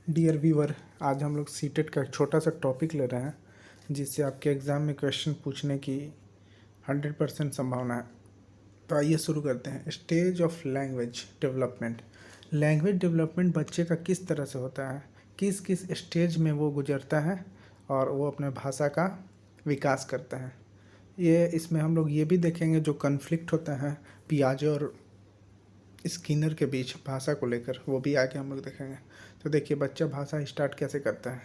Dear viewer, आज हम लोग सीटेट का एक छोटा सा टॉपिक ले रहे हैं जिससे आपके एग्ज़ाम में क्वेश्चन पूछने की 100% संभावना है। तो आइए शुरू करते हैं। Stage of language development. Language development बच्चे का किस तरह से होता है, किस किस स्टेज में वो गुजरता है और वो अपने भाषा का विकास करता है। इसमें हम लोग ये भी देखेंगे जो कन्फ्लिक्ट होता है पियाजे और स्किनर के बीच भाषा को लेकर, वो भी आगे हम लोग देखेंगे। तो देखिए, बच्चा भाषा स्टार्ट कैसे करता है।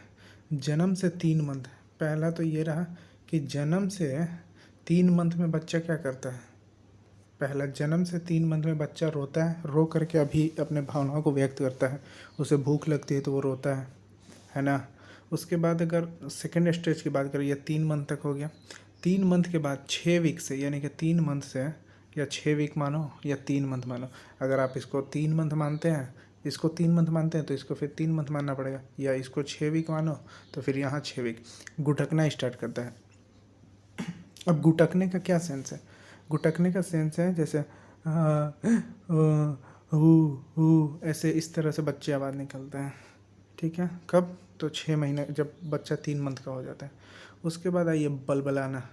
जन्म से 3 मंथ। पहला तो ये रहा कि जन्म से 3 मंथ में बच्चा क्या करता है। पहला, जन्म से 3 मंथ में बच्चा रोता है, रो करके अभी अपने भावनाओं को व्यक्त करता है। उसे भूख लगती है तो वो रोता है ना। उसके बाद अगर सेकेंड स्टेज की बात करें, ये 3 मंथ तक हो गया। 3 मंथ के बाद 6 वीक से, यानी कि 3 मंथ से या 6 वीक मानो या 3 मंथ मानो, अगर आप इसको 3 मंथ मानते हैं, इसको 3 मंथ मानते हैं तो इसको फिर 3 मंथ मानना पड़ेगा, या इसको 6 वीक मानो तो फिर यहाँ 6 वीक। गुटकना स्टार्ट करता है। अब गुटकने का क्या सेंस है। गुटकने का सेंस है जैसे ऐसे इस तरह से बच्चे आवाज़ निकलते हैं। ठीक है, कब? तो 6 महीने, जब बच्चा 3 मंथ का हो जाता है। उसके बाद आइए बलबलाना।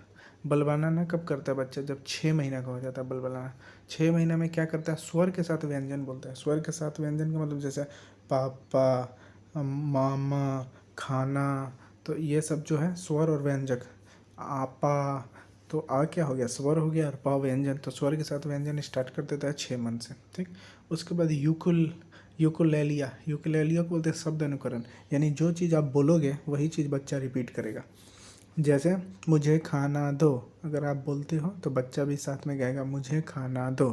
बलबलाना कब करता है बच्चा? जब 6 महीने का हो जाता है। बलबलाना 6 महीने में क्या करता है? स्वर के साथ व्यंजन बोलता है। स्वर के साथ व्यंजन का मतलब जैसे पापा, मामा, खाना, तो ये सब जो है स्वर और व्यंजक। आपा, तो आ क्या हो गया? स्वर हो गया, और पा व्यंजन। तो स्वर के साथ व्यंजन स्टार्ट कर देता है 6 मंथ से। ठीक। उसके बाद यूकुलेलिया को बोलते हैं शब्द अनुकरण, यानी जो चीज़ आप बोलोगे वही चीज़ बच्चा रिपीट करेगा। जैसे मुझे खाना दो, अगर आप बोलते हो तो बच्चा भी साथ में कहेगा मुझे खाना दो।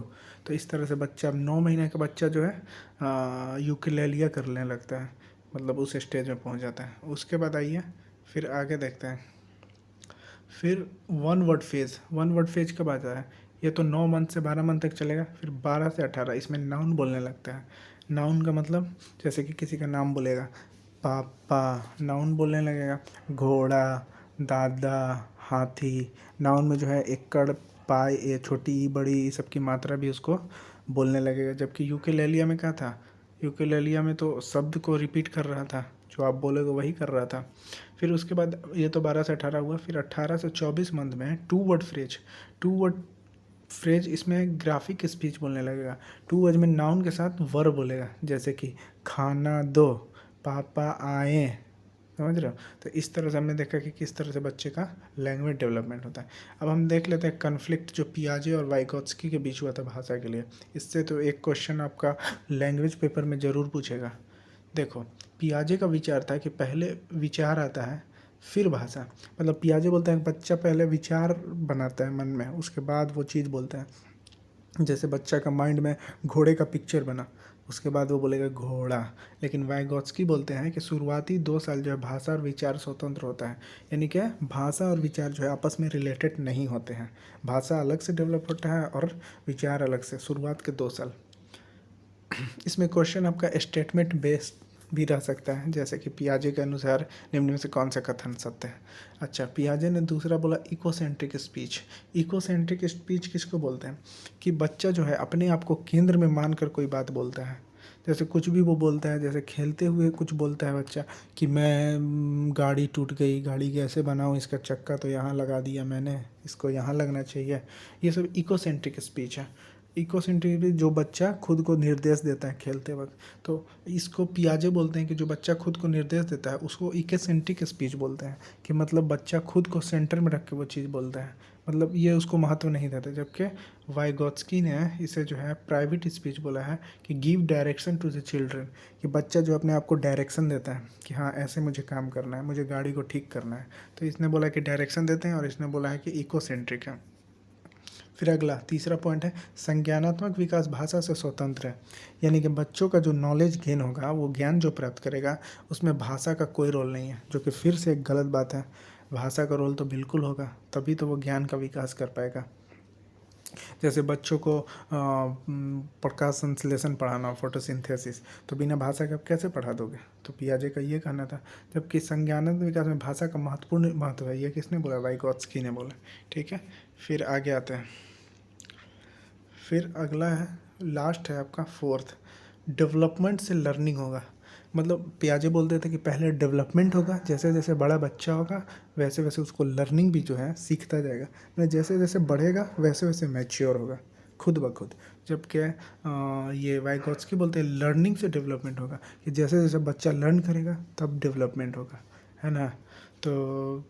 तो इस तरह से बच्चा, अब 9 महीने का बच्चा जो है यूकुलेलिया करने लगता है, मतलब उस स्टेज में पहुंच जाता है। उसके बाद आइए फिर आगे देखते हैं। फिर 1 वर्ड फेज कब आता है? ये तो 9 मंथ से 12 मंथ तक चलेगा। फिर 12 से 18 इसमें नाउन बोलने लगता है। नाउन का मतलब जैसे कि किसी का नाम बोलेगा, पापा, नाउन बोलने लगेगा। घोड़ा, दादा, हाथी। नाउन में जो है एकड़, पाई, ये छोटी ई बड़ी, ये सब की मात्रा भी उसको बोलने लगेगा। जबकि यूकेलेलिया में क्या था? यूकेलेलिया में तो शब्द को रिपीट कर रहा था, जो आप बोलोगे वही कर रहा था। फिर उसके बाद ये तो 12 से 18 हुआ। फिर 18 से 24 मंथ में 2 वर्ड फ्रेज, इसमें ग्राफिक स्पीच बोलने लगेगा। 2 वर्ड में नाउन के साथ वर्ब बोलेगा, जैसे कि खाना दो, पापा आए। समझ रहे हो? तो इस तरह से हमने देखा कि किस तरह से बच्चे का लैंग्वेज डेवलपमेंट होता है। अब हम देख लेते हैं कन्फ्लिक्ट जो पियाजे और वाइगोत्स्की के बीच हुआ था भाषा के लिए। इससे तो एक क्वेश्चन आपका लैंग्वेज पेपर में ज़रूर पूछेगा। देखो, पियाजे का विचार था कि पहले विचार आता है फिर भाषा। मतलब पियाजे बोलता है बच्चा पहले विचार बनाता है मन में, उसके बाद वो चीज़ बोलता है। जैसे बच्चा का माइंड में घोड़े का पिक्चर बना, उसके बाद वो बोलेगा घोड़ा। लेकिन वाइगोत्स्की बोलते हैं कि शुरुआती 2 साल जो है भाषा और विचार स्वतंत्र होता है, यानी कि भाषा और विचार जो है आपस में रिलेटेड नहीं होते हैं। भाषा अलग से डेवलप होता है और विचार अलग से, शुरुआत के 2 साल। इसमें क्वेश्चन आपका स्टेटमेंट बेस्ड भी रह सकता है, जैसे कि पियाजे के अनुसार निम्न में से कौन सा कथन सत्य है। अच्छा, पियाजे ने दूसरा बोला इकोसेंट्रिक स्पीच। इकोसेंट्रिक स्पीच किसको बोलते हैं? कि बच्चा जो है अपने आप को केंद्र में मानकर कोई बात बोलता है। जैसे कुछ भी वो बोलता है, जैसे खेलते हुए कुछ बोलता है बच्चा कि मैं गाड़ी टूट गई, गाड़ी कैसे बनाऊँ, इसका चक्का तो यहाँ लगा दिया मैंने, इसको यहाँ लगना चाहिए। ये सब इकोसेंट्रिक स्पीच है। इकोसेंट्रिक जो बच्चा खुद को निर्देश देता है खेलते वक्त, तो इसको पियाजे बोलते हैं कि जो बच्चा खुद को निर्देश देता है उसको इकोसेंट्रिक स्पीच बोलते हैं। कि मतलब बच्चा खुद को सेंटर में रख के वो चीज़ बोलता है, मतलब ये उसको महत्व नहीं देता। जबकि वाइगोत्स्की ने इसे जो है प्राइवेट स्पीच बोला है, कि give direction to the children. कि बच्चा जो अपने आप को डायरेक्शन देता है कि हाँ ऐसे मुझे काम करना है, मुझे गाड़ी को ठीक करना है। तो इसने बोला कि डायरेक्शन देते हैं, और इसने बोला है कि इकोसेंट्रिक है। फिर अगला तीसरा पॉइंट है संज्ञानात्मक विकास भाषा से स्वतंत्र है। यानी कि बच्चों का जो नॉलेज गेन होगा, वो ज्ञान जो प्राप्त करेगा, उसमें भाषा का कोई रोल नहीं है, जो कि फिर से एक गलत बात है। भाषा का रोल तो बिल्कुल होगा, तभी तो वो ज्ञान का विकास कर पाएगा। जैसे बच्चों को प्रकाश संश्लेषण पढ़ाना, फोटोसिंथेसिस, तो बिना भाषा के आप कैसे पढ़ा दोगे? तो पियाजे का ये कहना था। जबकि संज्ञानात्मक विकास में भाषा का महत्वपूर्ण महत्व है, ये किसने बोला? वाइगोत्स्की ने बोला। ठीक है, फिर आगे आते हैं। फिर अगला है, लास्ट है आपका 4th, डेवलपमेंट से लर्निंग होगा। मतलब पियाजे बोलते थे कि पहले डेवलपमेंट होगा, जैसे जैसे बड़ा बच्चा होगा वैसे वैसे उसको लर्निंग भी जो है सीखता जाएगा, मतलब जैसे जैसे बढ़ेगा वैसे वैसे मैच्योर होगा खुद ब खुद। जबकि ये वाइगॉत्स्की बोलते हैं लर्निंग से डेवलपमेंट होगा, कि जैसे जैसे बच्चा लर्न करेगा तब डेवलपमेंट होगा, है ना। तो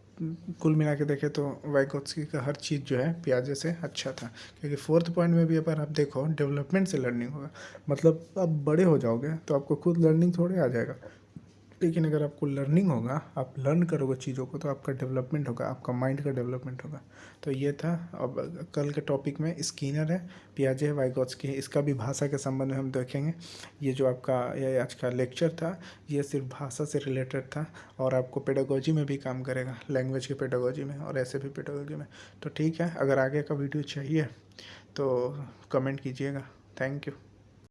कुल मिला के देखें तो वाइगॉत्स्की का हर चीज़ जो है पियाजे से अच्छा था, क्योंकि फोर्थ पॉइंट में भी अगर आप देखो डेवलपमेंट से लर्निंग होगा, मतलब आप बड़े हो जाओगे तो आपको खुद लर्निंग थोड़े आ जाएगा, लेकिन अगर आपको लर्निंग होगा, आप लर्न करोगे चीज़ों को, तो आपका डेवलपमेंट होगा, आपका माइंड का डेवलपमेंट होगा। तो ये था। अब कल के टॉपिक में स्किनर है, पियाजे है, वाइगॉत्स्की है, इसका भी भाषा के संबंध में हम देखेंगे। ये जो आपका ये आज का लेक्चर था, ये सिर्फ भाषा से रिलेटेड था, और आपको पेडागोजी में भी काम करेगा, लैंग्वेज के पेडागोजी में और ऐसे भी पेडागोजी में। तो ठीक है, अगर आगे का वीडियो चाहिए तो कमेंट कीजिएगा। Thank you.